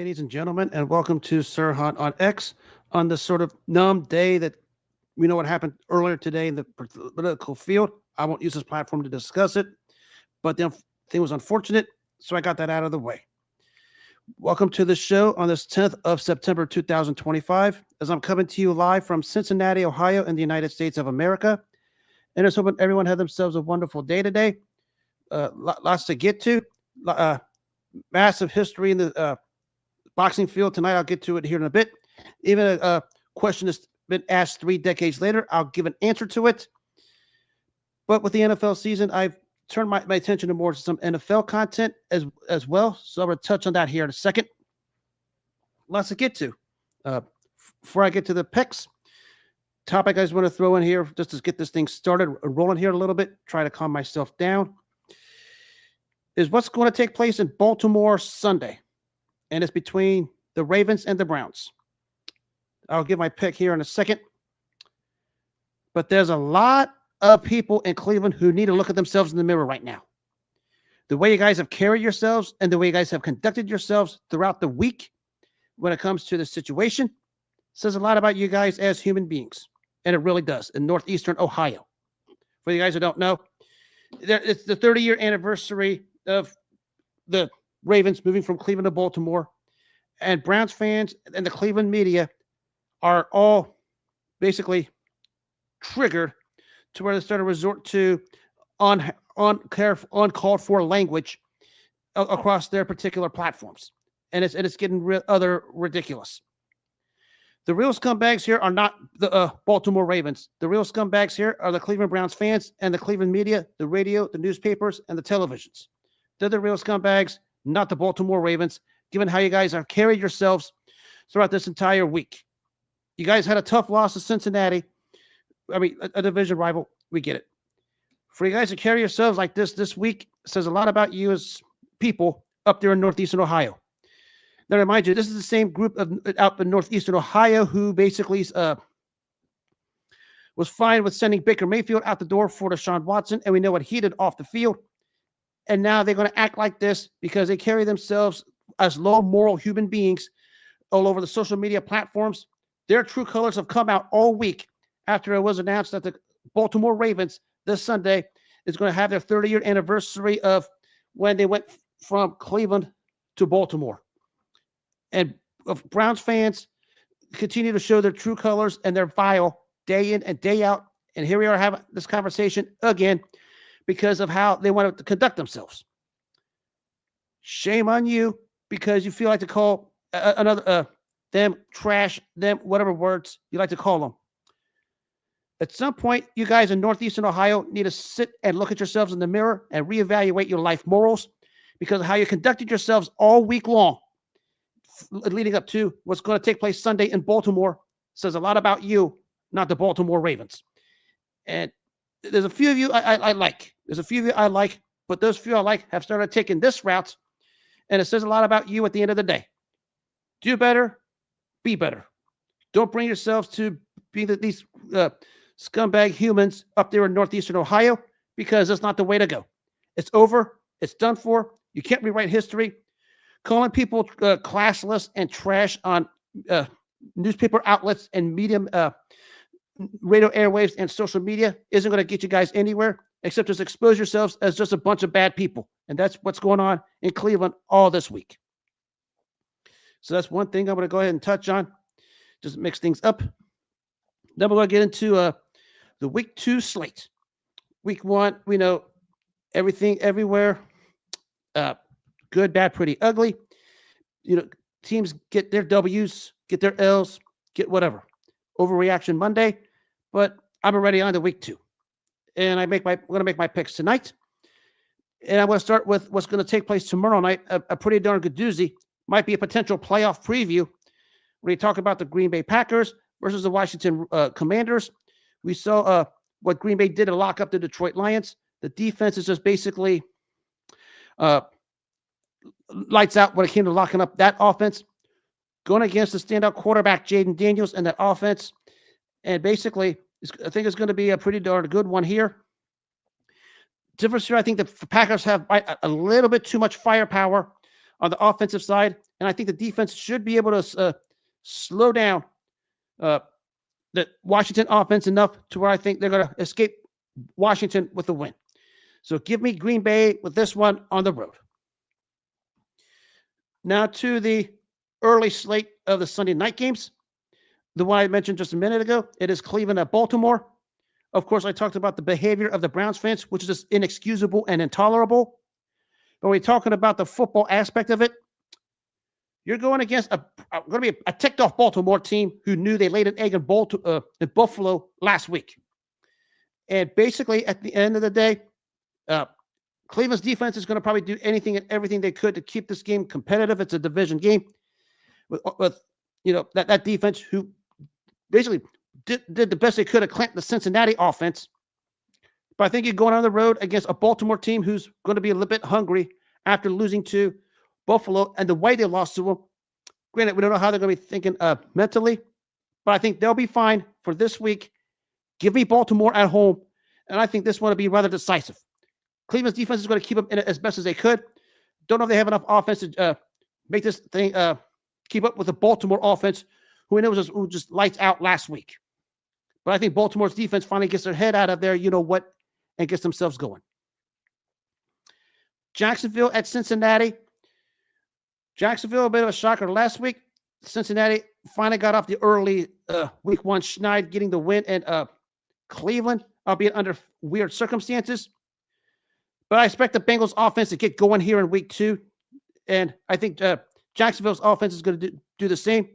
ladies and gentlemen, and welcome to Sir Hunt on X on this sort of numb day that we know what happened earlier today in the political field. I won't use this platform to discuss it, but the thing was unfortunate, so I got that out of the way. Welcome to the show on this 10th of September 2025, as I'm coming to you live from Cincinnati, Ohio, in the United States of America. And just hoping everyone had themselves a wonderful day today. Lots to get to. Massive history in the boxing field tonight. I'll get to it here in a bit. Even a question that's been asked 3 decades later, I'll give an answer to it. But with the NFL season, I've turned my attention to more to some NFL content as well. So I'm going to touch on that here in a second. Lots to get to. Before I get to the picks, topic I just want to throw in here just to get this thing started rolling here a little bit, try to calm myself down, is what's going to take place in Baltimore Sunday. And it's between the Ravens and the Browns. I'll give my pick here in a second. But there's a lot of people in Cleveland who need to look at themselves in the mirror right now. The way you guys have carried yourselves and the way you guys have conducted yourselves throughout the week when it comes to the situation says a lot about you guys as human beings. And it really does in northeastern Ohio. For you guys who don't know, it's the 30-year anniversary of the Ravens moving from Cleveland to Baltimore, and Browns fans and the Cleveland media are all basically triggered to where they start to resort to uncalled for language across their particular platforms, and it's getting other ridiculous. The real scumbags here are not the Baltimore Ravens. The real scumbags here are the Cleveland Browns fans and the Cleveland media, the radio, the newspapers, and the televisions. They're the real scumbags, not the Baltimore Ravens, given how you guys have carried yourselves throughout this entire week. You guys had a tough loss to Cincinnati. I mean, a division rival. We get it. For you guys to carry yourselves like this week says a lot about you as people up there in northeastern Ohio. Now, to remind you, this is the same group out in northeastern Ohio who basically was fine with sending Baker Mayfield out the door for Deshaun Watson, and we know what he did off the field. And now they're going to act like this because they carry themselves as low moral human beings all over the social media platforms. Their true colors have come out all week after it was announced that the Baltimore Ravens this Sunday is going to have their 30-year anniversary of when they went from Cleveland to Baltimore. And Browns fans continue to show their true colors and their vile day in and day out. And here we are having this conversation again because of how they want to conduct themselves. Shame on you because you feel like to call them trash, them whatever words you like to call them. At some point, you guys in northeastern Ohio need to sit and look at yourselves in the mirror and reevaluate your life morals because of how you conducted yourselves all week long leading up to what's going to take place Sunday in Baltimore says a lot about you, not the Baltimore Ravens. And there's a few of you I like. There's a few of you I like, but those few I like have started taking this route, and it says a lot about you at the end of the day. Do better, be better. Don't bring yourselves to be these scumbag humans up there in northeastern Ohio because that's not the way to go. It's over. It's done for. You can't rewrite history. Calling people classless and trash on newspaper outlets and medium radio airwaves and social media isn't going to get you guys anywhere except just expose yourselves as just a bunch of bad people. And that's what's going on in Cleveland all this week. So that's one thing I'm going to go ahead and touch on. Just mix things up. Then we're going to get into the week 2 slate. Week 1, we know everything, everywhere. Good, bad, pretty, ugly. You know, teams get their W's, get their L's, get whatever. Overreaction Monday, but I'm already on to week 2. And I'm going to make my picks tonight. And I'm going to start with what's going to take place tomorrow night. A pretty darn good doozy. Might be a potential playoff preview when you talk about the Green Bay Packers versus the Washington Commanders. We saw what Green Bay did to lock up the Detroit Lions. The defense is just basically lights out when it came to locking up that offense. Going against the standout quarterback, Jaden Daniels, and that offense. And basically, I think it's going to be a pretty darn good one here. Difference here, I think the Packers have a little bit too much firepower on the offensive side, and I think the defense should be able to slow down uh, the Washington offense enough to where I think they're going to escape Washington with the win. So give me Green Bay with this one on the road. Now to the early slate of the Sunday night games. The one I mentioned just a minute ago, it is Cleveland at Baltimore. Of course, I talked about the behavior of the Browns fans, which is just inexcusable and intolerable. But we're talking about the football aspect of it. You're going against going to be a ticked off Baltimore team who knew they laid an egg in Buffalo last week. And basically, at the end of the day, Cleveland's defense is going to probably do anything and everything they could to keep this game competitive. It's a division game with that defense who basically did the best they could to clamp the Cincinnati offense. But I think you're going on the road against a Baltimore team who's going to be a little bit hungry after losing to Buffalo and the way they lost to them. Granted, we don't know how they're going to be thinking mentally, but I think they'll be fine for this week. Give me Baltimore at home, and I think this one will be rather decisive. Cleveland's defense is going to keep them in it as best as they could. Don't know if they have enough offense to make this thing keep up with the Baltimore offense, who we know was just lights out last week. But I think Baltimore's defense finally gets their head out of there, and gets themselves going. Jacksonville at Cincinnati. Jacksonville, a bit of a shocker last week. Cincinnati finally got off the early week one schneid, getting the win, and Cleveland, albeit under weird circumstances. But I expect the Bengals offense to get going here in week two. And I think Jacksonville's offense is going to do the same.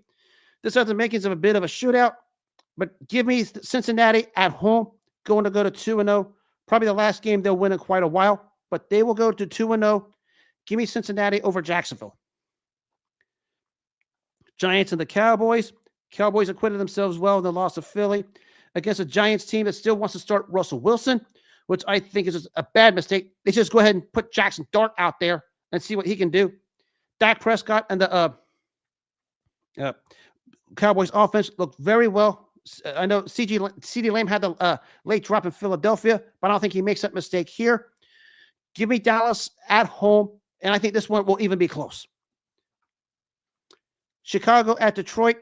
This has the makings of a bit of a shootout. But give me Cincinnati at home, going to go to 2-0. Probably the last game they'll win in quite a while. But they will go to 2-0. Give me Cincinnati over Jacksonville. Giants and the Cowboys. Cowboys acquitted themselves well in the loss of Philly against a Giants team that still wants to start Russell Wilson, which I think is just a bad mistake. They just go ahead and put Jackson Dart out there and see what he can do. Dak Prescott and the Cowboys offense looked very well. I know CeeDee Lamb had the late drop in Philadelphia, but I don't think he makes that mistake here. Give me Dallas at home, and I think this one will even be close. Chicago at Detroit.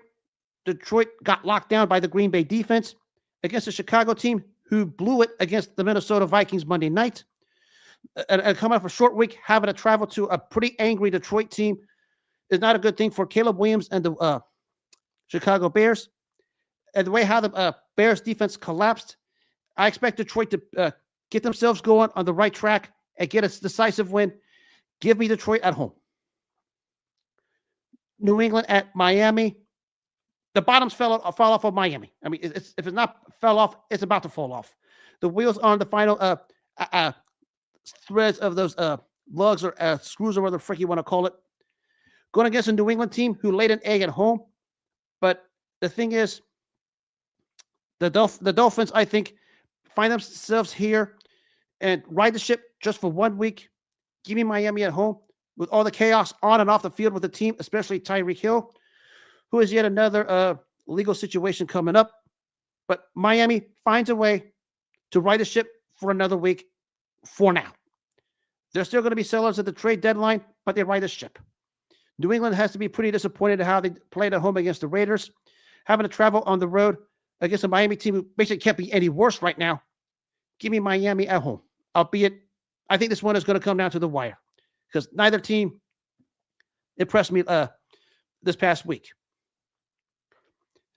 Detroit got locked down by the Green Bay defense against a Chicago team who blew it against the Minnesota Vikings Monday night. And coming off a short week, having to travel to a pretty angry Detroit team is not a good thing for Caleb Williams and the Chicago Bears. And the way how the Bears defense collapsed, I expect Detroit to get themselves going on the right track and get a decisive win. Give me Detroit at home. New England at Miami. The bottoms fall off of Miami. I mean, if it's not fell off, it's about to fall off. The wheels on the final threads of those lugs or screws or whatever the frick you want to call it. Going against a New England team who laid an egg at home. But the thing is, the Dolphins, I think, find themselves here and ride the ship just for 1 week. Give me Miami at home with all the chaos on and off the field with the team, especially Tyreek Hill, who is yet another legal situation coming up. But Miami finds a way to ride the ship for another week for now. They're still going to be sellers at the trade deadline, but they ride the ship. New England has to be pretty disappointed at how they played at home against the Raiders, having to travel on the road against a Miami team who basically can't be any worse right now. Give me Miami at home, albeit I think this one is going to come down to the wire because neither team impressed me this past week.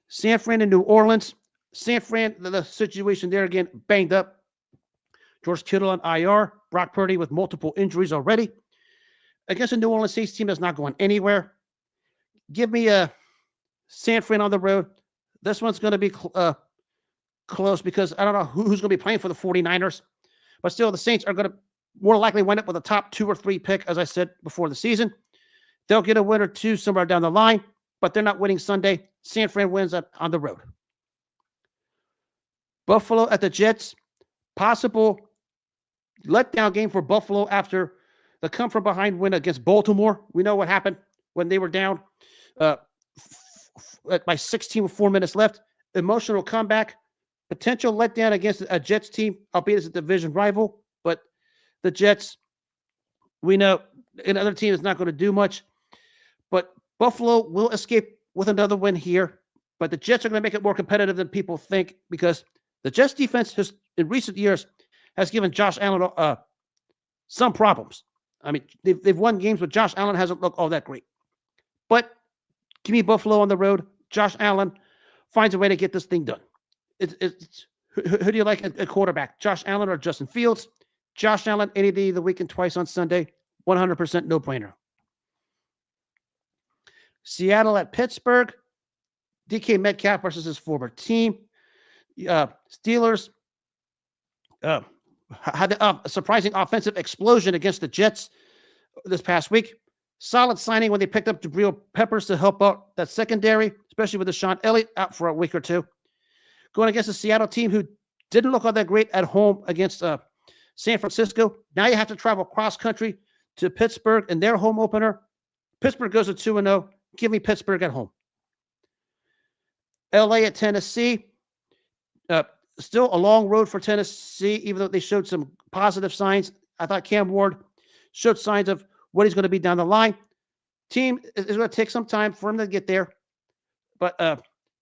San Fran and New Orleans. San Fran, the situation there again, banged up. George Kittle on IR. Brock Purdy with multiple injuries already. Against a New Orleans Saints team that's not going anywhere. Give me a San Fran on the road. This one's going to be close because I don't know who's going to be playing for the 49ers. But still, the Saints are going to more likely wind up with a top 2 or 3 pick, as I said before the season. They'll get a win or two somewhere down the line, but they're not winning Sunday. San Fran wins on the road. Buffalo at the Jets. Possible letdown game for Buffalo after the come-from-behind win against Baltimore. We know what happened when they were down by 16 with 4 minutes left. Emotional comeback. Potential letdown against a Jets team, albeit it's a division rival. But the Jets, we know another team is not going to do much. But Buffalo will escape with another win here. But the Jets are going to make it more competitive than people think because the Jets defense has, in recent years, has given Josh Allen some problems. I mean, they've won games, but Josh Allen hasn't looked all that great. But give me Buffalo on the road. Josh Allen finds a way to get this thing done. Who do you like at quarterback? Josh Allen or Justin Fields? Josh Allen, any day of the week and twice on Sunday. 100% no-brainer. Seattle at Pittsburgh. DK Metcalf versus his former team. Steelers had a surprising offensive explosion against the Jets this past week. Solid signing when they picked up Jabril Peppers to help out that secondary, especially with Deshaun Elliott out for a week or two. Going against a Seattle team who didn't look all that great at home against San Francisco. Now you have to travel cross country to Pittsburgh in their home opener. Pittsburgh goes to 2-0. Give me Pittsburgh at home. LA at Tennessee. Still a long road for Tennessee, even though they showed some positive signs. I thought Cam Ward showed signs of what he's going to be down the line. Team is going to take some time for him to get there. But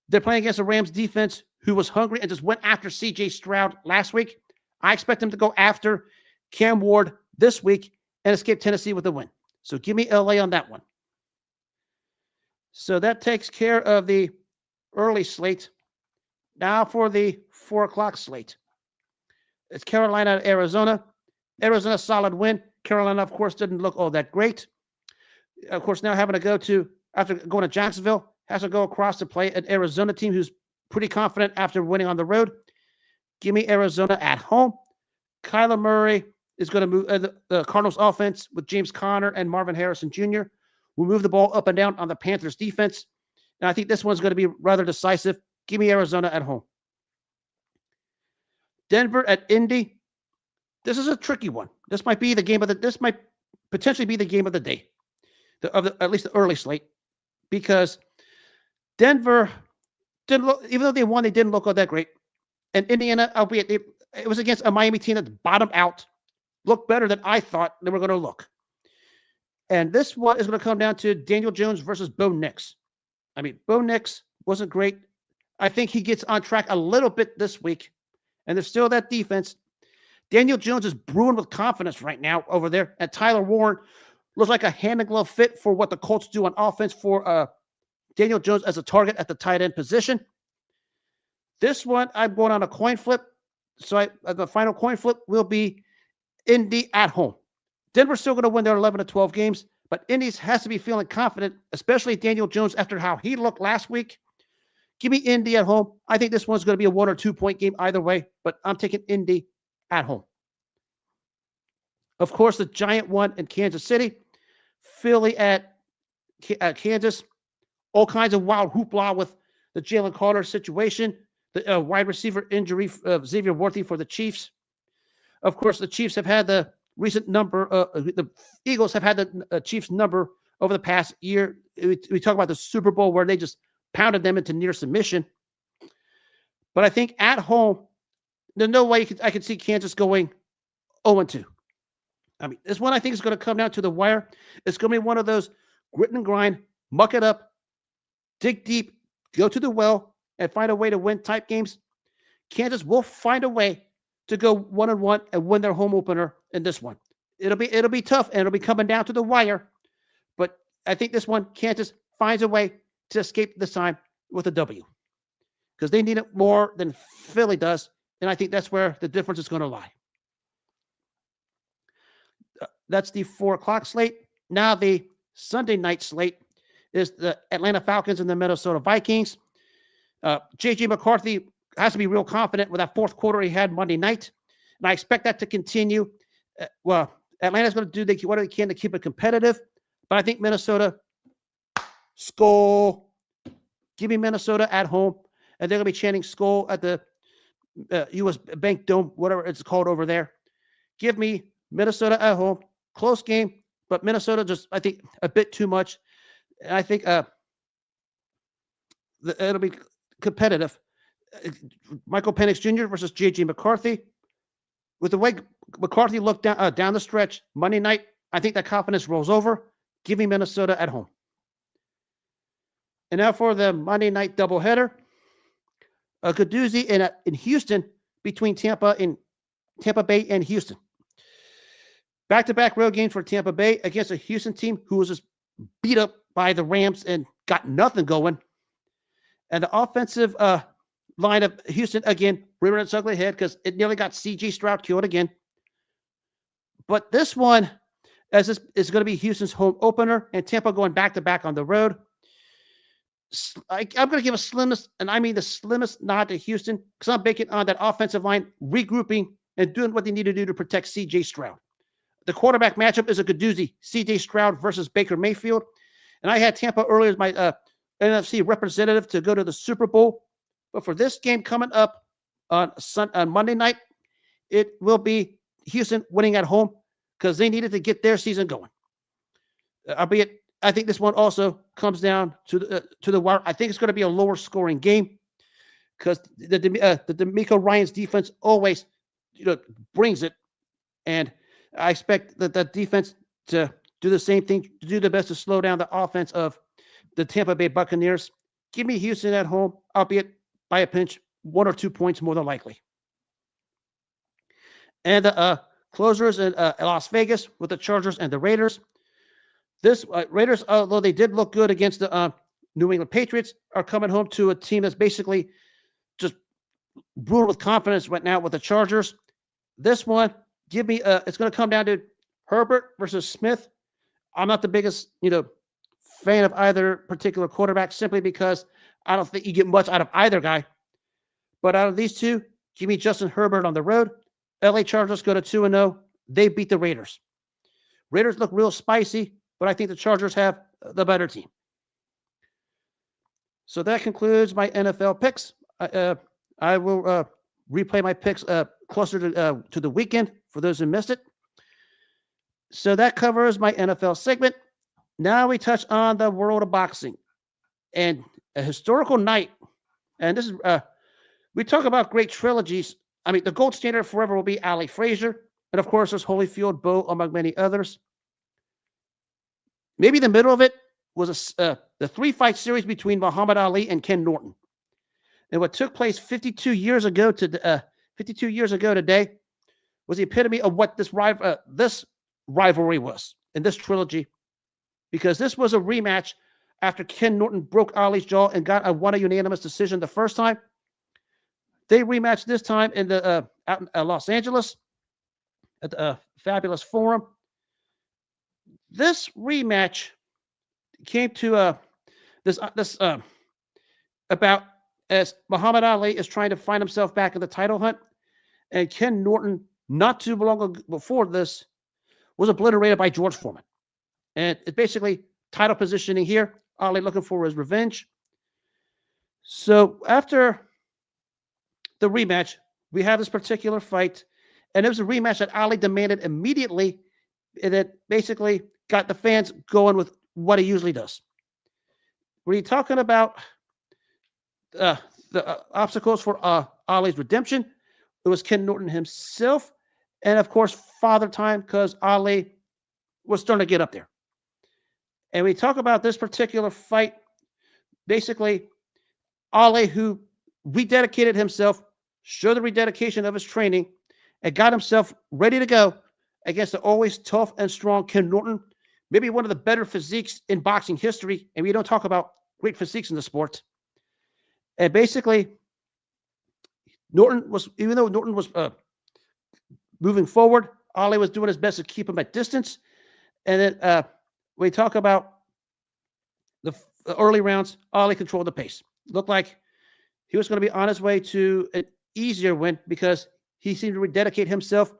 they're playing against a Rams defense who was hungry and just went after C.J. Stroud last week. I expect them to go after Cam Ward this week and escape Tennessee with a win. So give me LA on that one. So that takes care of the early slate. Now for the 4 o'clock slate. It's Carolina at Arizona. Arizona, solid win. Carolina, of course, didn't look all that great. Of course, now having to go to, after going to Jacksonville, has to go across to play an Arizona team who's pretty confident after winning on the road. Give me Arizona at home. Kyler Murray is going to move the Cardinals offense with James Conner and Marvin Harrison Jr. will move the ball up and down on the Panthers defense. And I think this one's going to be rather decisive. Give me Arizona at home. Denver at Indy. This is a tricky one. This might be the game of the. This might potentially be the game of the day, at least the early slate, because Denver didn't look. Even though they won, they didn't look all that great. And Indiana, albeit it was against a Miami team that bottomed out, looked better than I thought they were going to look. And this one is going to come down to Daniel Jones versus Bo Nix. I mean, Bo Nix wasn't great. I think he gets on track a little bit this week. And there's still that defense. Daniel Jones is brewing with confidence right now over there. And Tyler Warren looks like a hand-in-glove fit for what the Colts do on offense for Daniel Jones as a target at the tight end position. This one, I'm going on a coin flip. So the final coin flip will be Indy at home. Denver's still going to win their 11 to 12 games, but Indy's has to be feeling confident, especially Daniel Jones after how he looked last week. Give me Indy at home. I think this one's going to be a 1 or 2 point game either way, but I'm taking Indy at home. Of course, the giant one in Kansas City. Philly at Kansas. All kinds of wild hoopla with the Jalen Carter situation. The wide receiver injury of Xavier Worthy for the Chiefs. Of course, the Chiefs have had the recent number. The Eagles have had the Chiefs number over the past year. We talk about the Super Bowl where they just pounded them into near submission. But I think at home, there's no way I could see Kansas going 0-2. I mean, this one I think is going to come down to the wire. It's going to be one of those grit and grind, muck it up, dig deep, go to the well, and find a way to win type games. Kansas will find a way to go 1-1 and win their home opener in this one. It'll be tough, and it'll be coming down to the wire. But I think this one, Kansas finds a way to escape this time with a W. Because they need it more than Philly does, and I think that's where the difference is going to lie. That's the 4 o'clock slate. Now the Sunday night slate is the Atlanta Falcons and the Minnesota Vikings. J.J. McCarthy has to be real confident with that fourth quarter he had Monday night, and I expect that to continue. Atlanta's going to do what they can to keep it competitive, but I think Minnesota Skol. Give me Minnesota at home, and they're going to be chanting Skol at the U.S. Bank Dome, whatever it's called over there. Give me Minnesota at home. Close game, but Minnesota just, I think, a bit too much. And I think it'll be competitive. Michael Penix Jr. versus J.J. McCarthy. With the way McCarthy looked down the stretch Monday night I think that confidence rolls over, giving Minnesota at home. And now for the Monday night doubleheader, a good doozy in Houston between Tampa Bay and Houston. Back-to-back road games for Tampa Bay against a Houston team who was just beat up by the Rams and got nothing going. And the offensive line of Houston, again, rearing its ugly head because it nearly got C.J. Stroud killed again. But this one, as this is going to be Houston's home opener, and Tampa going back-to-back on the road. I'm going to give a slimmest, and I mean the slimmest nod to Houston because I'm banking on that offensive line regrouping and doing what they need to do to protect C.J. Stroud. The quarterback matchup is a good doozy. C.J. Stroud versus Baker Mayfield. And I had Tampa earlier as my NFC representative to go to the Super Bowl. But for this game coming up on Monday night, it will be Houston winning at home because they needed to get their season going. Albeit, I think this one also comes down to the wire. I think it's going to be a lower scoring game because the DeMeco Ryans defense always brings it. And I expect that defense to do the same thing, to do the best to slow down the offense of the Tampa Bay Buccaneers. Give me Houston at home, albeit by a pinch, 1 or 2 points more than likely. And the closers in Las Vegas with the Chargers and the Raiders. This Raiders, although they did look good against the New England Patriots, are coming home to a team that's basically just brewing with confidence right now with the Chargers. This one, give me it's going to come down to Herbert versus Smith. I'm not the biggest fan of either particular quarterback simply because I don't think you get much out of either guy. But out of these two, give me Justin Herbert on the road. LA Chargers go to 2-0. They beat the Raiders. Raiders look real spicy, but I think the Chargers have the better team. So that concludes my NFL picks. I will replay my picks closer to the weekend for those who missed it. So that covers my NFL segment. Now we touch on the world of boxing and a historical night. And this is, we talk about great trilogies. I mean, the gold standard forever will be Ali Frazier. And of course, there's Holyfield, Bowe, among many others. Maybe the middle of it was the 3-fight series between Muhammad Ali and Ken Norton. And what took place 52 years ago today was the epitome of what this rivalry was in this trilogy, because this was a rematch after Ken Norton broke Ali's jaw and won a unanimous decision the first time. They rematched this time in the out in Los Angeles at the Fabulous Forum. This rematch came to this about as Muhammad Ali is trying to find himself back in the title hunt, and Ken Norton, not too long before this, was obliterated by George Foreman. And it's basically title positioning here. Ali looking for his revenge. So after the rematch, we have this particular fight, and it was a rematch that Ali demanded immediately, and that basically got the fans going with what he usually does. When you're talking about the obstacles for Ali's redemption, it was Ken Norton himself, and of course, father time, because Ali was starting to get up there. And we talk about this particular fight, basically, Ali, who rededicated himself, showed the rededication of his training, and got himself ready to go against the always tough and strong Ken Norton, maybe one of the better physiques in boxing history, and we don't talk about great physiques in the sport. And basically, even though Norton was moving forward, Ali was doing his best to keep him at distance. And then we talk about the early rounds, Ali controlled the pace. Looked like he was going to be on his way to an easier win because he seemed to rededicate himself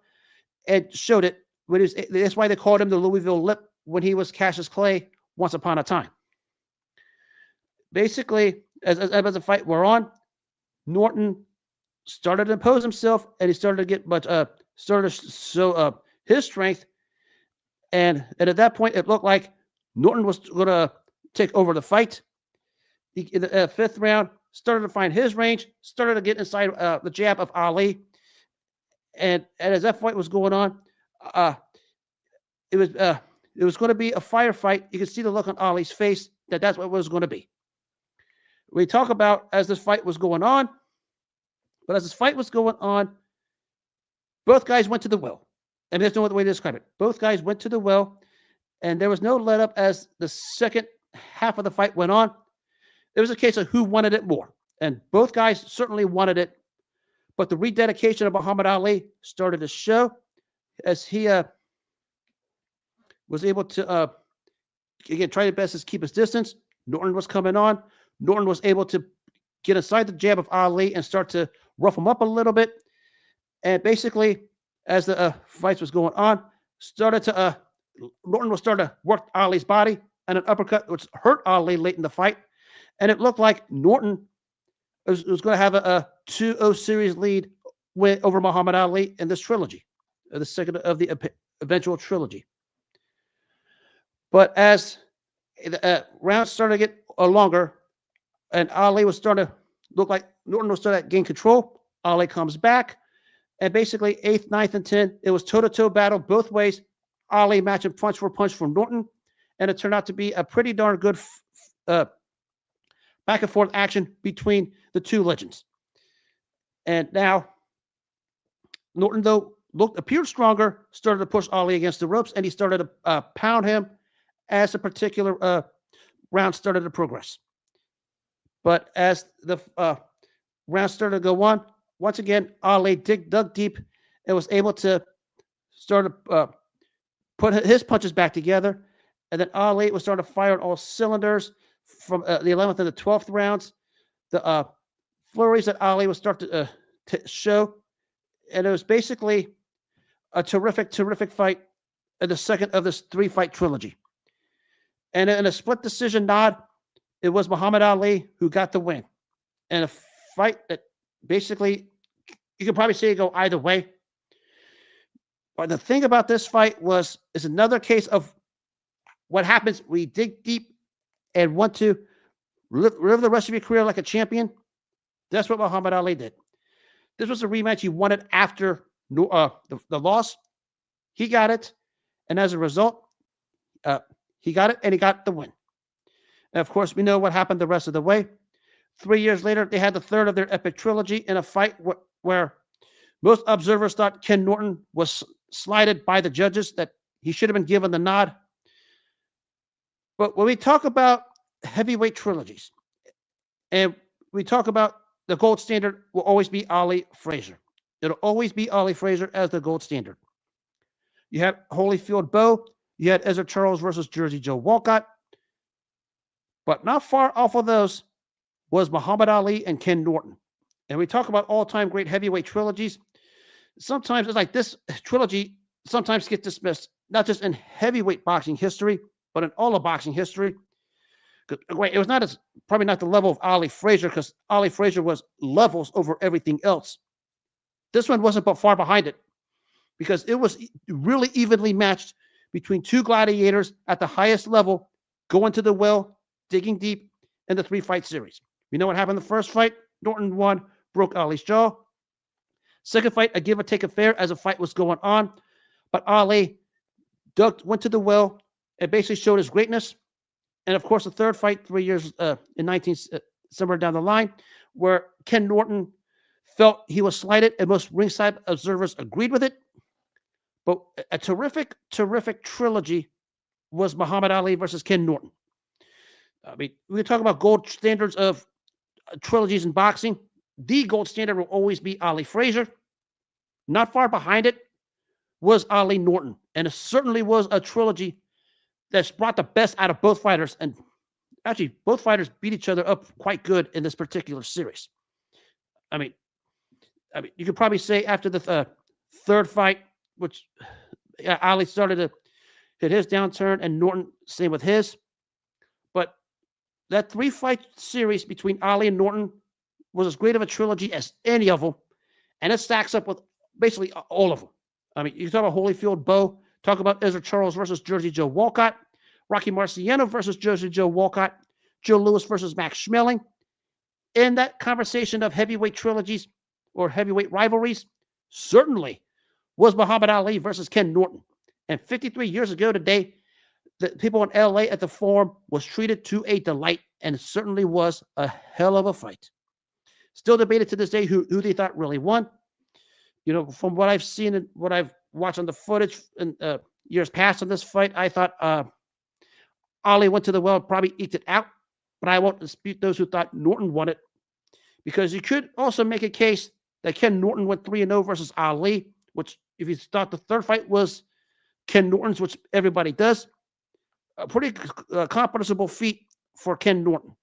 and showed it. That's why they called him the Louisville Lip when he was Cassius Clay once upon a time. Basically, as the fight wore on, Norton started to impose himself, and he started to show his strength. And at that point, it looked like Norton was going to take over the fight. In the fifth round, started to find his range, started to get inside the jab of Ali. And as that fight was going on, it was going to be a firefight. You can see the look on Ali's face that that's what it was going to be. We talk about as this fight was going on, but as this fight was going on, both guys went to the well. And there's no other way to describe it. Both guys went to the well, and there was no let up as the second half of the fight went on. It was a case of who wanted it more. And both guys certainly wanted it. But the rededication of Muhammad Ali started to show as he was able to, again, try his best to keep his distance. Norton was coming on. Norton was able to get inside the jab of Ali and start to rough him up a little bit. And basically, as the fights was going on, Norton was starting to work Ali's body, and an uppercut which hurt Ali late in the fight. And it looked like Norton was going to have a 2-0 series lead over Muhammad Ali in this trilogy, the second of the eventual trilogy. But as the rounds started to get longer, and Ali was starting to look like Norton was starting to gain control, Ali comes back. And basically, 8th, 9th, and 10th, it was toe-to-toe battle both ways. Ali matching punch for punch from Norton. And it turned out to be a pretty darn good back-and-forth action between the two legends. And now, Norton, though, appeared stronger, started to push Ali against the ropes, and he started to pound him as a particular round started to progress. But as the round started to go on, once again, Ali dug deep and was able to start to put his punches back together. And then Ali was starting to fire on all cylinders from the 11th and the 12th rounds. The flurries that Ali was starting to show. And it was basically a terrific fight in the second of this 3-fight trilogy. And in a split decision nod, it was Muhammad Ali who got the win. And a fight that basically, you could probably say it go either way. But the thing about this fight is another case of what happens when you dig deep and want to live the rest of your career like a champion. That's what Muhammad Ali did. This was a rematch he wanted after the loss. He got it. And as a result, he got it and he got the win. And of course, we know what happened the rest of the way. 3 years later, they had the third of their epic trilogy in a fight where most observers thought Ken Norton was slighted by the judges, that he should have been given the nod. But when we talk about heavyweight trilogies, and we talk about the gold standard will always be Ali Frazier. It'll always be Ali Frazier as the gold standard. You had Holyfield Bowe. You had Ezra Charles versus Jersey Joe Walcott. But not far off of those was Muhammad Ali and Ken Norton. And we talk about all-time great heavyweight trilogies. Sometimes it's like this trilogy sometimes gets dismissed, not just in heavyweight boxing history, but in all of boxing history. It was not probably not the level of Ali Frazier, because Ali Frazier was levels over everything else. This one wasn't but far behind it, because it was really evenly matched between two gladiators at the highest level, going to the well, digging deep in the 3-fight series. We know what happened in the first fight. Norton won, broke Ali's jaw. Second fight, a give or take affair as a fight was going on. But Ali went to the well and basically showed his greatness. And of course, the third fight, 3 years in 19, somewhere down the line, where Ken Norton felt he was slighted, and most ringside observers agreed with it. But a terrific trilogy was Muhammad Ali versus Ken Norton. I mean, we can talk about gold standards of trilogies in boxing. The gold standard will always be Ali Frazier. Not far behind it was Ali-Norton. And it certainly was a trilogy that's brought the best out of both fighters. And actually, both fighters beat each other up quite good in this particular series. I mean, you could probably say after the third fight, which Ali started to hit his downturn, and Norton, same with his. But that 3-fight series between Ali and Norton was as great of a trilogy as any of them, and it stacks up with basically all of them. I mean, you talk about Holyfield Bowe, talk about Ezra Charles versus Jersey Joe Walcott, Rocky Marciano versus Jersey Joe Walcott, Joe Louis versus Max Schmeling. In that conversation of heavyweight trilogies or heavyweight rivalries, certainly was Muhammad Ali versus Ken Norton. And 53 years ago today, the people in LA at the Forum was treated to a delight, and it certainly was a hell of a fight. Still debated to this day who they thought really won. From what I've seen and what I've watched on the footage in years past of this fight, I thought Ali went to the well, probably eked it out, but I won't dispute those who thought Norton won it, because you could also make a case that Ken Norton went 3-0 versus Ali, which, if you thought the third fight was Ken Norton's, which everybody does, a pretty comfortable feat for Ken Norton.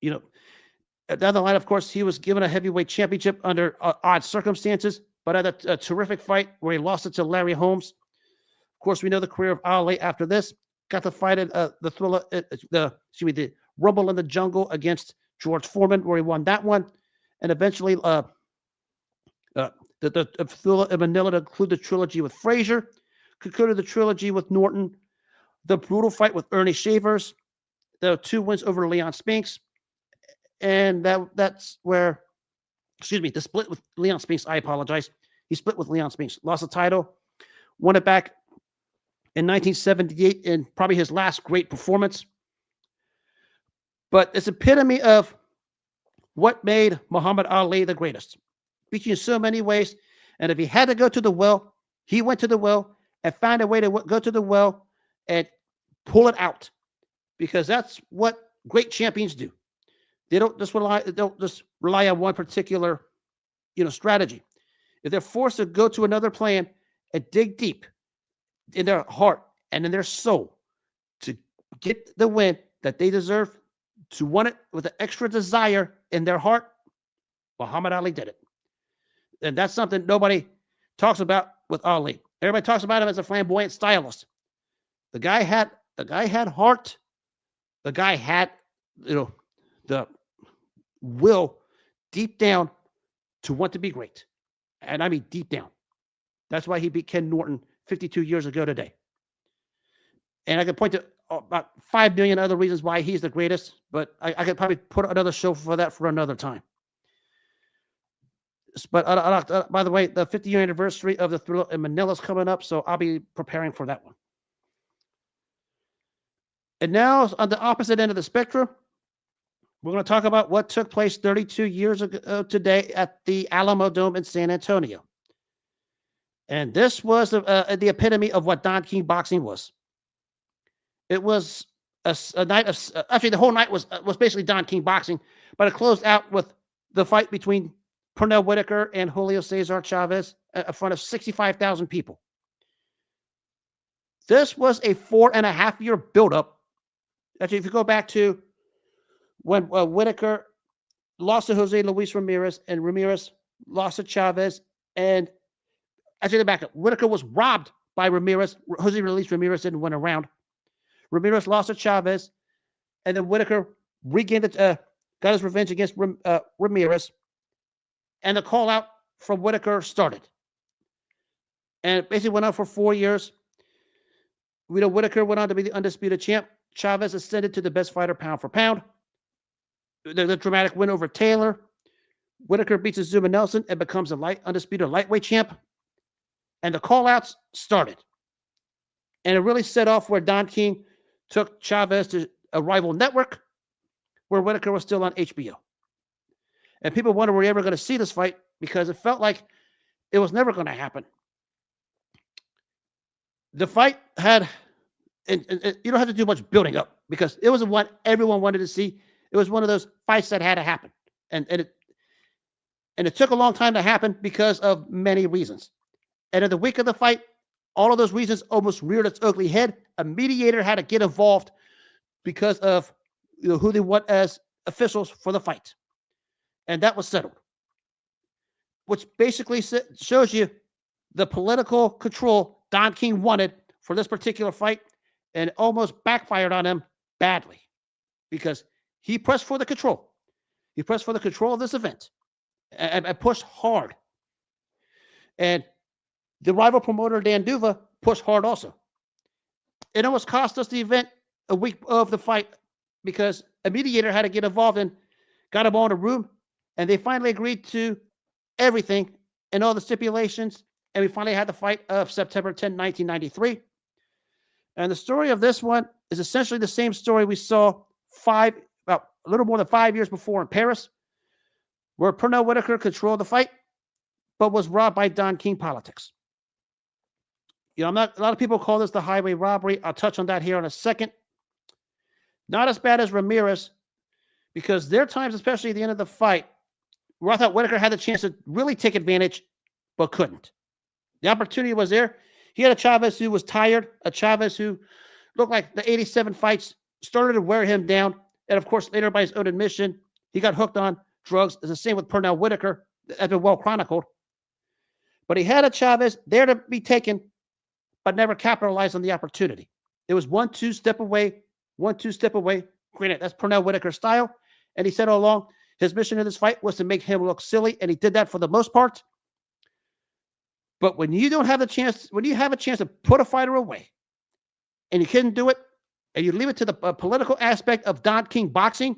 Down the line, of course, he was given a heavyweight championship under odd circumstances, but at a terrific fight where he lost it to Larry Holmes. Of course, we know the career of Ali after this. Got to fight at the Rumble in the Jungle against George Foreman, where he won that one, and eventually the Thrilla in Manila to include the trilogy with Frazier, concluded the trilogy with Norton, the brutal fight with Ernie Shavers, the 2 wins over Leon Spinks, and that's where, the split with Leon Spinks. I apologize. He split with Leon Spinks, lost the title, won it back in 1978 in probably his last great performance. But it's epitome of what made Muhammad Ali the greatest. Beat you in so many ways. And if he had to go to the well, he went to the well and found a way to go to the well and pull it out. Because that's what great champions do. They don't just rely on one particular, strategy. If they're forced to go to another plan and dig deep in their heart and in their soul to get the win that they deserve, to want it with an extra desire in their heart, Muhammad Ali did it. And that's something nobody talks about with Ali. Everybody talks about him as a flamboyant stylist. The guy had heart. The guy had, the will deep down to want to be great. And I mean deep down. That's why he beat Ken Norton 52 years ago today. And I could point to about 5 million other reasons why he's the greatest, but I could probably put another show for that for another time. But by the way, the 50-year anniversary of the Thrilla in Manila is coming up, so I'll be preparing for that one. And now, on the opposite end of the spectrum, we're going to talk about what took place 32 years ago today at the Alamo Dome in San Antonio. And this was the epitome of what Don King boxing was. It was a night of, actually, the whole night was basically Don King boxing, but it closed out with the fight between Pernell Whitaker and Julio Cesar Chavez in front of 65,000 people. This was a 4.5-year buildup. Actually, if you go back to when Whitaker lost to Jose Luis Ramirez and Ramirez lost to Chavez, and actually, back up, Whitaker was robbed by Ramirez. Jose Luis Ramirez didn't win a round. Ramirez lost to Chavez, and then Whitaker regained got his revenge against Ramirez, and the call out from Whitaker started. And it basically went on for 4 years. We know Whitaker went on to be the undisputed champ. Chavez ascended to the best fighter pound for pound. The dramatic win over Taylor. Whitaker beats Azuma Nelson and becomes the undisputed lightweight champ. And the call-outs started. And it really set off where Don King took Chavez to a rival network where Whitaker was still on HBO. And people wonder, were we ever going to see this fight? Because it felt like it was never going to happen. The fight had, and you don't have to do much building up, because it was what everyone wanted to see. It was one of those fights that had to happen. And it took a long time to happen because of many reasons. And in the week of the fight, all of those reasons almost reared its ugly head. A mediator had to get involved because of who they want as officials for the fight. And that was settled. Which basically shows you the political control Don King wanted for this particular fight, and almost backfired on him badly, because he pressed for the control. He pressed for the control of this event and pushed hard. And the rival promoter, Dan Duva, pushed hard also. It almost cost us the event a week of the fight, because a mediator had to get involved and got them all in a room, and they finally agreed to everything and all the stipulations, And we finally had the fight of September 10, 1993. And the story of this one is essentially the same story we saw about a little more than 5 years before in Paris, where Pernell Whitaker controlled the fight, but was robbed by Don King politics. A lot of people call this the highway robbery. I'll touch on that here in a second. Not as bad as Ramirez, because there are times, especially at the end of the fight, where I thought Whitaker had the chance to really take advantage, but couldn't. The opportunity was there. He had a Chavez who was tired, a Chavez who looked like the 87 fights started to wear him down. And of course, later by his own admission, he got hooked on drugs. It's the same with Pernell Whitaker. That's been well chronicled. But he had a Chavez there to be taken, but never capitalized on the opportunity. It was 1-2 step away, 1-2 step away. Granted, that's Pernell Whitaker's style. And he said all along, his mission in this fight was to make him look silly, and he did that for the most part. But when you don't have the chance, when you have a chance to put a fighter away, and you couldn't do it, and you leave it to the political aspect of Don King boxing,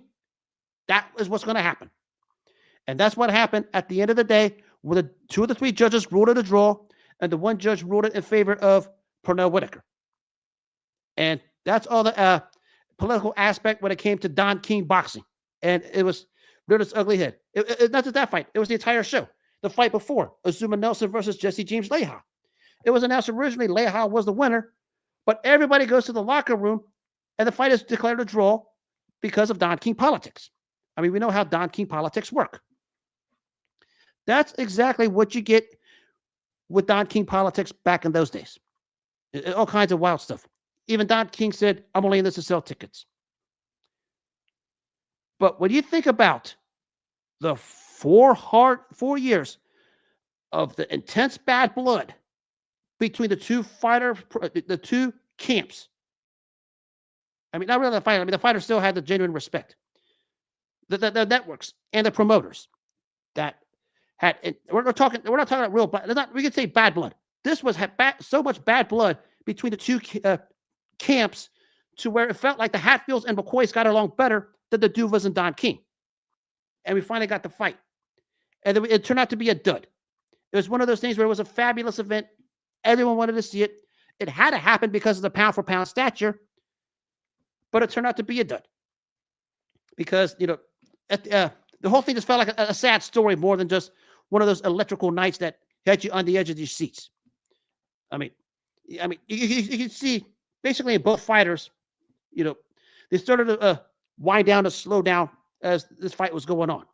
that is what's going to happen. And that's what happened at the end of the day, where the 2 of the 3 judges ruled it a draw, and the 1 judge ruled it in favor of Pernell Whitaker. And that's all the political aspect when it came to Don King boxing. And it was reared its ugly head. Not just that fight, it was the entire show. The fight before, Azuma Nelson versus Jesse James Leija. It was announced originally Leija was the winner, but everybody goes to the locker room, and the fight is declared a draw because of Don King politics. I mean, we know how Don King politics work. That's exactly what you get with Don King politics back in those days. All kinds of wild stuff. Even Don King said, I'm only in this to sell tickets. But when you think about the 4 years of the intense bad blood between the 2 camps. I mean, not really the fighter. I mean, the fighter still had the genuine respect. The networks and the promoters that had. We're not talking about real blood. We could say bad blood. This was so much bad blood between the 2 camps to where it felt like the Hatfields and McCoys got along better than the Duvas and Don King. And we finally got the fight. And it turned out to be a dud. It was one of those things where it was a fabulous event. Everyone wanted to see it. It had to happen because of the pound-for-pound stature, but it turned out to be a dud. Because, the whole thing just felt like a sad story more than just one of those electrical nights that had you on the edge of your seats. I mean, you can see basically in both fighters, they started to wind down to slow down as this fight was going on.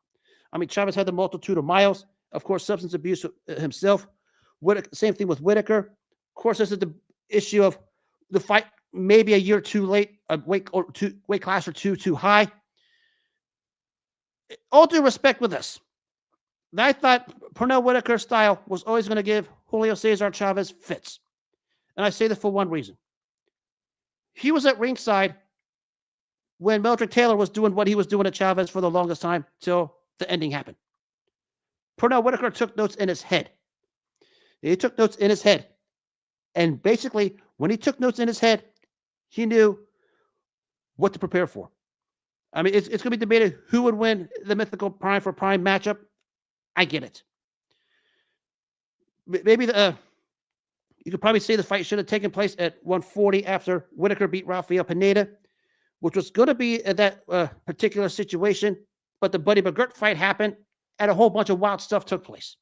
I mean, Chavez had the multitude of miles. Of course, substance abuse himself. Same thing with Whitaker. Of course, this is the issue of the fight maybe a year too late, a weight class or two too high. All due respect with this, I thought Pernell Whitaker's style was always going to give Julio Cesar Chavez fits. And I say this for one reason. He was at ringside when Meldrick Taylor was doing what he was doing to Chavez for the longest time till the ending happened. Pernell Whitaker took notes in his head. He took notes in his head. And basically, when he took notes in his head, he knew what to prepare for. I mean, it's going to be debated who would win the mythical prime for prime matchup. I get it. Maybe you could probably say the fight should have taken place at 140 after Whitaker beat Rafael Pineda, which was going to be that particular situation. But the Buddy McGirt fight happened, and a whole bunch of wild stuff took place.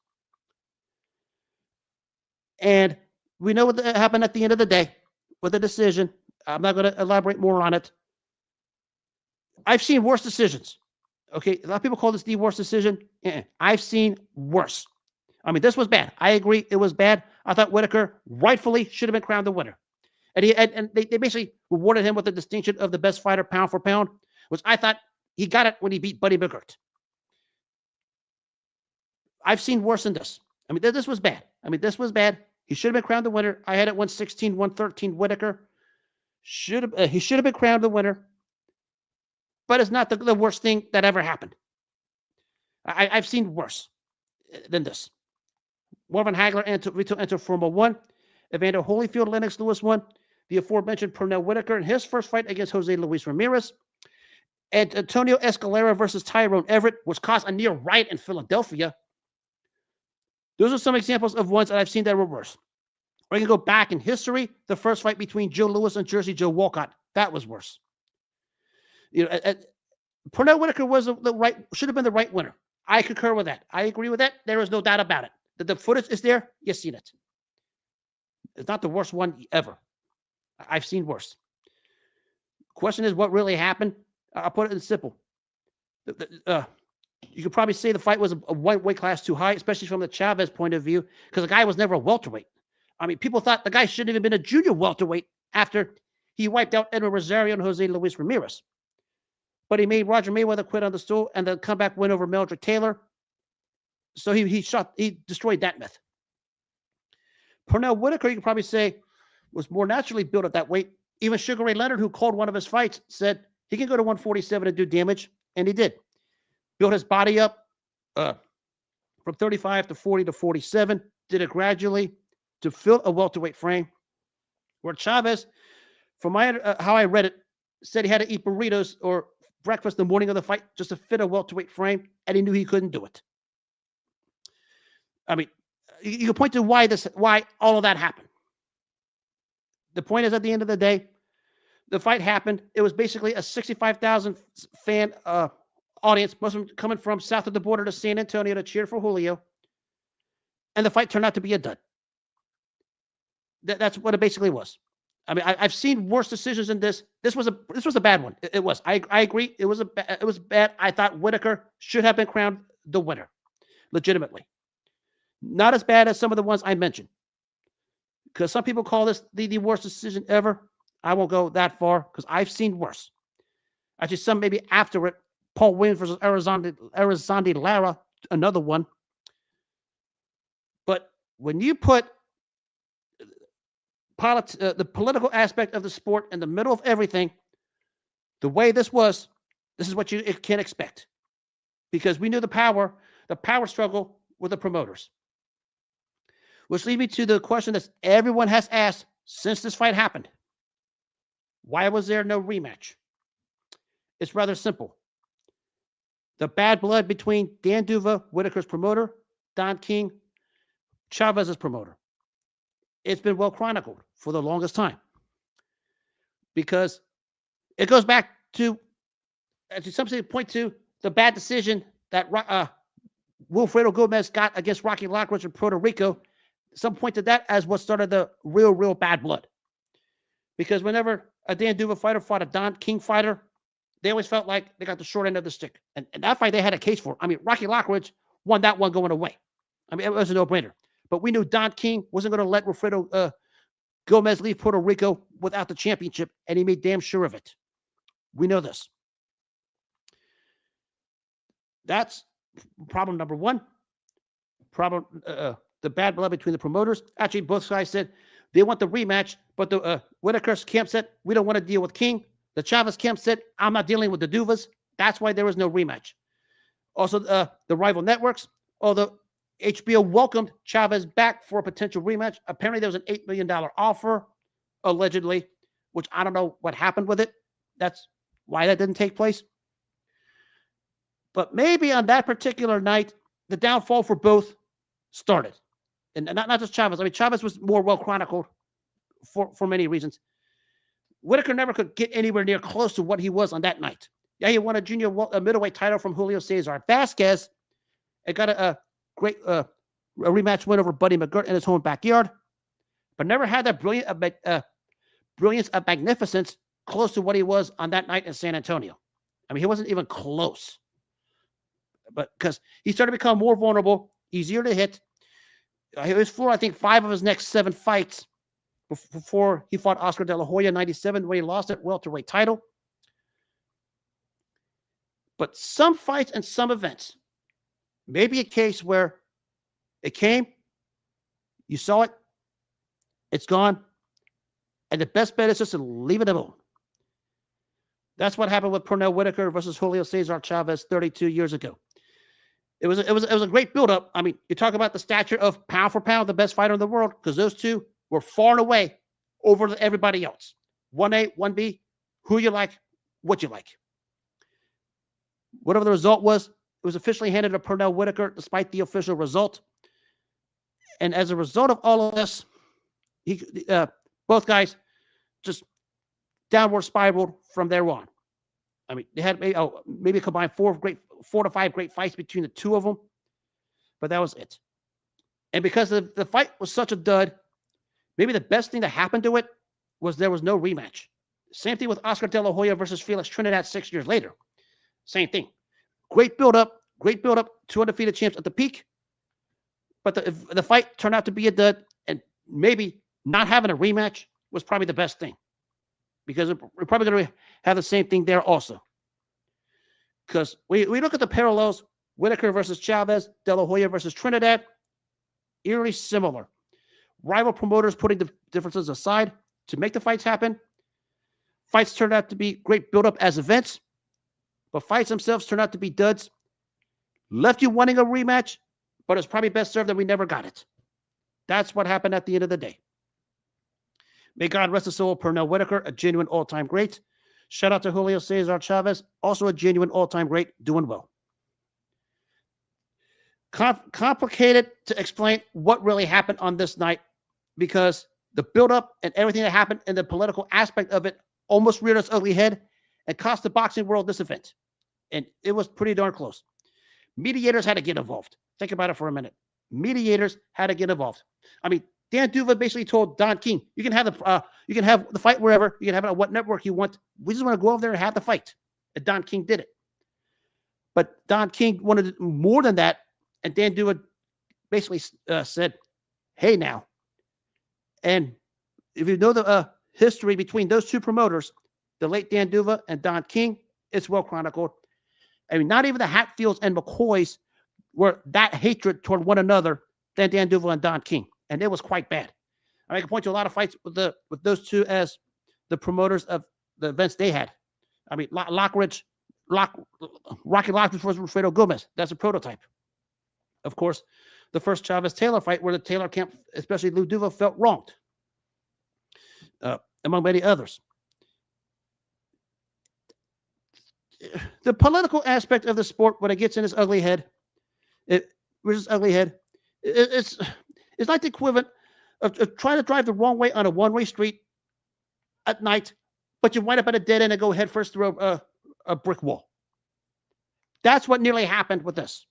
And we know what happened at the end of the day with the decision. I'm not going to elaborate more on it. I've seen worse decisions. Okay, a lot of people call this the worst decision. I've seen worse. I mean, this was bad. I agree, it was bad. I thought Whitaker rightfully should have been crowned the winner. And they basically rewarded him with the distinction of the best fighter pound for pound, which I thought he got it when he beat Buddy McGirt. I've seen worse than this. I mean, this was bad. He should have been crowned the winner. I had it 116, 113 Whitaker. He should have been crowned the winner. But it's not the worst thing that ever happened. I've seen worse than this. Marvin Hagler entered Formula 1. Evander Holyfield, Lennox Lewis won. The aforementioned Pernell Whitaker in his first fight against Jose Luis Ramirez. And Antonio Escalera versus Tyrone Everett, which caused a near riot in Philadelphia. Those are some examples of ones that I've seen that were worse. Or you can go back in history, the first fight between Joe Louis and Jersey Joe Walcott. That was worse. Pernell Whitaker was the right, should have been the right winner. I concur with that. I agree with that. There is no doubt about it. That the footage is there, you've seen it. It's not the worst one ever. I've seen worse. Question is, what really happened? I'll put it in simple. You could probably say the fight was a one weight class too high, especially from the Chavez point of view, because the guy was never a welterweight. I mean, people thought the guy shouldn't have even been a junior welterweight after he wiped out Edwin Rosario and Jose Luis Ramirez. But he made Roger Mayweather quit on the stool and the comeback win over Meldrick Taylor. So he destroyed that myth. Pernell Whitaker, you could probably say, was more naturally built at that weight. Even Sugar Ray Leonard, who called one of his fights, said he can go to 147 and do damage, and he did. Built his body up from 35 to 40 to 47, did it gradually to fill a welterweight frame. Where Chavez, from how I read it, said he had to eat burritos or breakfast the morning of the fight just to fit a welterweight frame, and he knew he couldn't do it. I mean, you can point to why all of that happened. The point is, at the end of the day, the fight happened. It was basically a 65,000 fan audience, most of them coming from south of the border to San Antonio to cheer for Julio, and the fight turned out to be a dud. That's what it basically was. I mean, I've seen worse decisions than this. This was a bad one. It was. I agree. It was bad. I thought Whitaker should have been crowned the winner, legitimately. Not as bad as some of the ones I mentioned, because some people call this the worst decision ever. I won't go that far because I've seen worse. Actually, some maybe after it. Paul Williams versus Arizandi Lara, another one. But when you put the political aspect of the sport in the middle of everything, the way this is what you can expect. Because we knew the power struggle with the promoters. Which leads me to the question that everyone has asked since this fight happened. Why was there no rematch? It's rather simple. The bad blood between Dan Duva, Whitaker's promoter, Don King, Chavez's promoter. It's been well chronicled for the longest time. Because it goes back to some point to the bad decision that Wilfredo Gomez got against Rocky Lockridge in Puerto Rico. Some point to that as what started the real bad blood. Because whenever a Dan Duva fighter fought a Don King fighter, they always felt like they got the short end of the stick. And that fight, they had a case for. I mean, Rocky Lockridge won that one going away. I mean, it was a no-brainer. But we knew Don King wasn't going to let Wilfredo Gomez leave Puerto Rico without the championship, and he made damn sure of it. We know this. That's problem number one. Problem, the bad blood between the promoters. Actually, both sides said they want the rematch, but the Whitaker's camp said, we don't want to deal with King. The Chavez camp said, I'm not dealing with the Duvas. That's why there was no rematch. Also, the rival networks, although HBO welcomed Chavez back for a potential rematch. Apparently, there was an $8 million offer, allegedly, which I don't know what happened with it. That's why that didn't take place. But maybe on that particular night, the downfall for both started. And not just Chavez. I mean, Chavez was more well chronicled for many reasons. Whitaker never could get anywhere near close to what he was on that night. Yeah, he won a middleweight title from Julio Cesar Vasquez. It got a great a rematch win over Buddy McGirt in his home backyard, but never had that brilliance of magnificence close to what he was on that night in San Antonio. I mean, he wasn't even close. But because he started to become more vulnerable, easier to hit. He was for, I think, 5 of his next 7 fights before he fought Oscar De La Hoya in 97, where he lost that welterweight title. But some fights and some events, maybe a case where it came, you saw it, it's gone, and the best bet is just to leave it alone. That's what happened with Pernell Whitaker versus Julio Cesar Chavez 32 years ago. It was a great buildup. I mean, you talk about the stature of pound for pound, the best fighter in the world, because those two were far and away over everybody else. 1A, 1B, who you like, what you like. Whatever the result was, it was officially handed to Pernell Whitaker despite the official result. And as a result of all of this, he, both guys just downward spiraled from there on. I mean, they had maybe combined 4 to 5 great fights between the two of them, but that was it. And because the fight was such a dud, maybe the best thing that happened to it was there was no rematch. Same thing with Oscar De La Hoya versus Felix Trinidad 6 years later. Same thing. Great build-up, two undefeated champs at the peak, but the fight turned out to be a dud, and maybe not having a rematch was probably the best thing, because we're probably going to have the same thing there also. Because we look at the parallels, Whitaker versus Chavez, De La Hoya versus Trinidad, eerily similar. Rival promoters putting the differences aside to make the fights happen. Fights turned out to be great build-up as events, but fights themselves turned out to be duds. Left you wanting a rematch, but it's probably best served that we never got it. That's what happened at the end of the day. May God rest the soul of Pernell Whitaker, a genuine all-time great. Shout out to Julio Cesar Chavez, also a genuine all-time great, doing well. Complicated to explain what really happened on this night, because the build-up and everything that happened and the political aspect of it almost reared its ugly head and cost the boxing world this event. And it was pretty darn close. Mediators had to get involved. Think about it for a minute. Mediators had to get involved. I mean, Dan Duva basically told Don King, you can have the fight wherever, you can have it on what network you want. We just want to go over there and have the fight. And Don King did it. But Don King wanted more than that, and Dan Duva basically said, hey now. And if you know the history between those two promoters, the late Dan Duva and Don King, it's well chronicled. I mean, not even the Hatfields and McCoys were that hatred toward one another than Dan Duva and Don King. And it was quite bad. I can point to a lot of fights with those two as the promoters of the events they had. I mean, Rocky Lockridge versus Fredo Gomez. That's a prototype. Of course, the first Chavez-Taylor fight where the Taylor camp, especially Lou Duva, felt wronged, among many others. The political aspect of the sport, when it gets in its ugly head, it's like the equivalent of trying to drive the wrong way on a one-way street at night, but you wind up at a dead end and go headfirst through a brick wall. That's what nearly happened with this.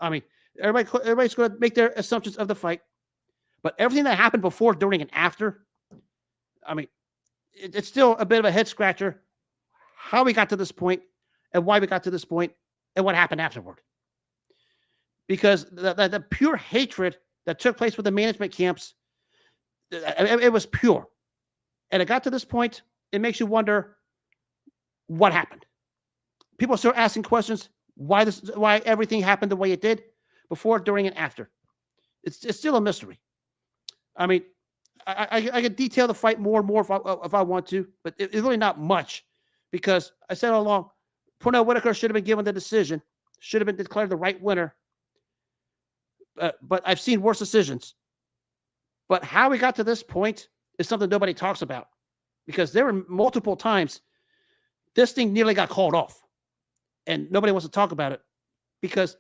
I mean, everybody's going to make their assumptions of the fight, but everything that happened before, during, and after, I mean, it's still a bit of a head scratcher how we got to this point and why we got to this point and what happened afterward. Because the pure hatred that took place with the management camps, it was pure. And it got to this point, it makes you wonder what happened. People start asking questions, why everything happened the way it did, before, during, and after. It's still a mystery. I mean, I could detail the fight more and more if I want to, but it's really not much, because I said all along, Pernell Whitaker should have been given the decision, should have been declared the right winner. But I've seen worse decisions. But how we got to this point is something nobody talks about, because there were multiple times this thing nearly got called off, and nobody wants to talk about it, because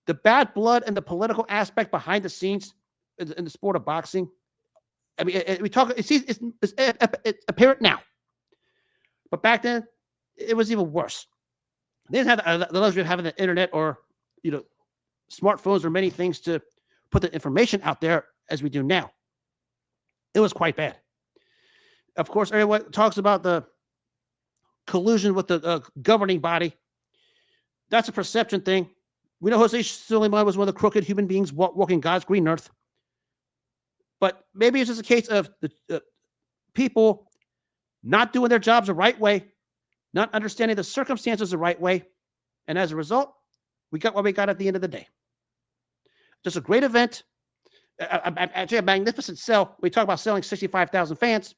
the bad blood and the political aspect behind the scenes in the sport of boxing. I mean, we talk. It's apparent now, but back then it was even worse. They didn't have the luxury of having the internet or smartphones or many things to put the information out there as we do now. It was quite bad. Of course, everyone talks about the collusion with the governing body. That's a perception thing. We know Jose Suleiman was one of the crooked human beings walking God's green earth. But maybe it's just a case of the people not doing their jobs the right way, not understanding the circumstances the right way. And as a result, we got what we got at the end of the day. Just a great event. Actually, a magnificent sell. We talk about selling 65,000 fans,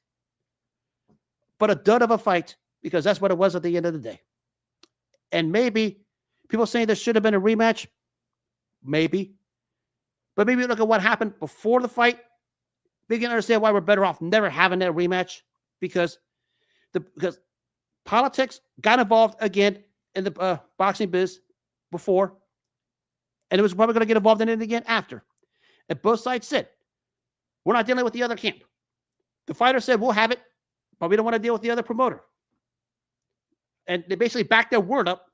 but a dud of a fight, because that's what it was at the end of the day. And maybe people saying there should have been a rematch, maybe. But maybe look at what happened before the fight. We can understand why we're better off never having that rematch, because politics got involved again in the boxing biz before, and it was probably going to get involved in it again after. And both sides said, we're not dealing with the other camp. The fighter said, we'll have it, but we don't want to deal with the other promoter. And they basically backed their word up.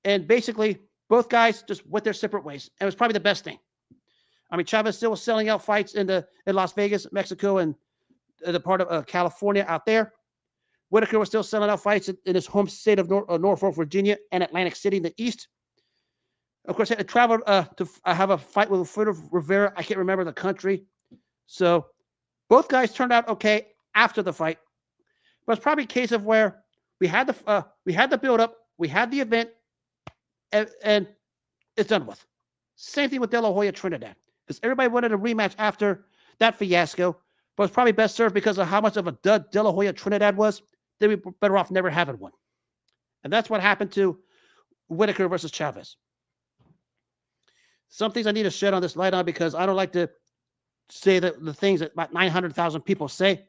And basically, both guys just went their separate ways. And it was probably the best thing. I mean, Chavez still was selling out fights in Las Vegas, Mexico, and the part of California out there. Whitaker was still selling out fights in his home state of Norfolk, Virginia, and Atlantic City in the East. Of course, I traveled to have a fight with Fedor Rivera. I can't remember the country. So both guys turned out okay after the fight. But it's probably a case of where we had the build up, we had the event, and it's done with. Same thing with De La Hoya Trinidad, because everybody wanted a rematch after that fiasco, but it's probably best served because of how much of a dud De La Hoya Trinidad was. They'd be better off never having one. And that's what happened to Whitaker versus Chavez. Some things I need to shed on this light on because I don't like to say the things that about 900,000 people say,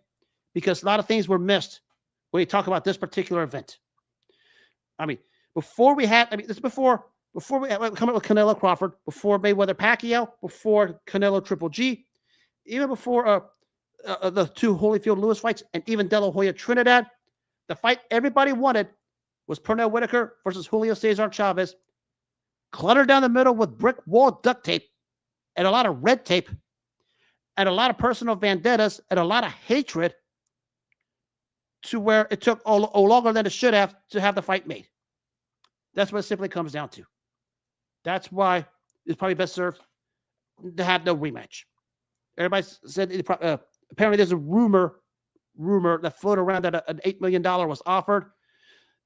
because a lot of things were missed when you talk about this particular event. I mean, this is before we come up with Canelo Crawford, before Mayweather Pacquiao, before Canelo Triple G, even before the two Holyfield Lewis fights, and even De La Hoya Trinidad. The fight everybody wanted was Pernell Whitaker versus Julio Cesar Chavez, cluttered down the middle with brick wall duct tape and a lot of red tape and a lot of personal vendettas and a lot of hatred, to where it took longer than it should have to have the fight made. That's what it simply comes down to. That's why it's probably best served to have no rematch. Everybody said apparently there's a rumor that floated around that an $8 million was offered,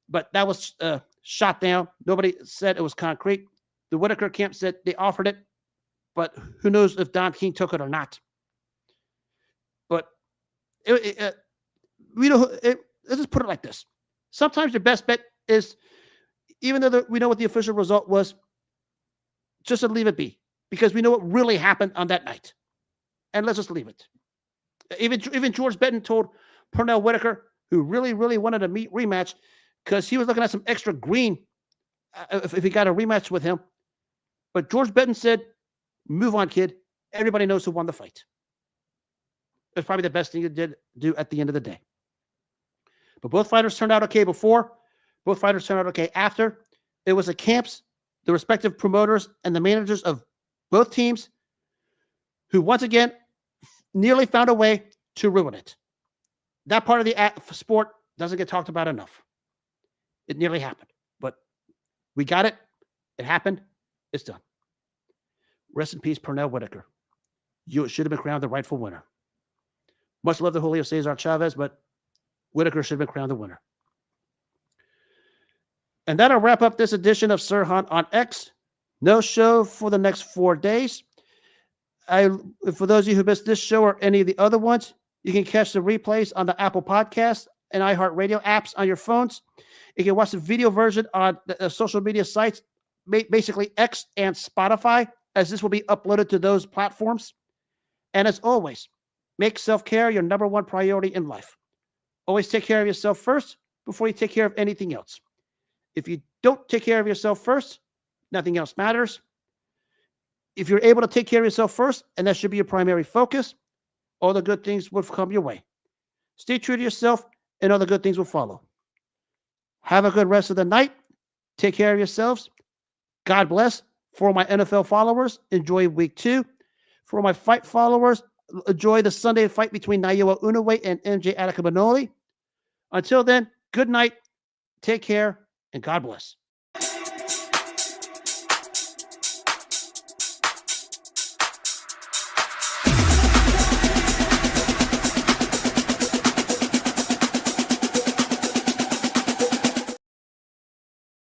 but that was shot down. Nobody said it was concrete. The Whitaker camp said they offered it, but who knows if Don King took it or not. But let's just put it like this. Sometimes your best bet is, even though we know what the official result was, just to leave it be, because we know what really happened on that night. And let's just leave it. Even George Benton told Pernell Whitaker, who really, really wanted a rematch, because he was looking at some extra green if he got a rematch with him. But George Benton said, move on, kid. Everybody knows who won the fight. That's probably the best thing you did do at the end of the day. But both fighters turned out okay before. Both fighters turned out okay after. It was the camps, the respective promoters, and the managers of both teams who, once again, nearly found a way to ruin it. That part of the sport doesn't get talked about enough. It nearly happened. But we got it. It happened. It's done. Rest in peace, Pernell Whitaker. You should have been crowned the rightful winner. Much love to Julio Cesar Chavez, but Whitaker should have been crowned the winner. And that'll wrap up this edition of Sirhan on X. No show for the next 4 days. For those of you who missed this show or any of the other ones, you can catch the replays on the Apple Podcasts and iHeartRadio apps on your phones. You can watch the video version on the social media sites, basically X and Spotify, as this will be uploaded to those platforms. And as always, make self-care your number one priority in life. Always take care of yourself first before you take care of anything else. If you don't take care of yourself first, nothing else matters. If you're able to take care of yourself first, and that should be your primary focus, all the good things will come your way. Stay true to yourself, and all the good things will follow. Have a good rest of the night. Take care of yourselves. God bless. For my NFL followers, enjoy week 2. For my fight followers, enjoy the Sunday fight between Naoya Inoue and MJ Adekabanoli. Until then, good night, take care, and God bless.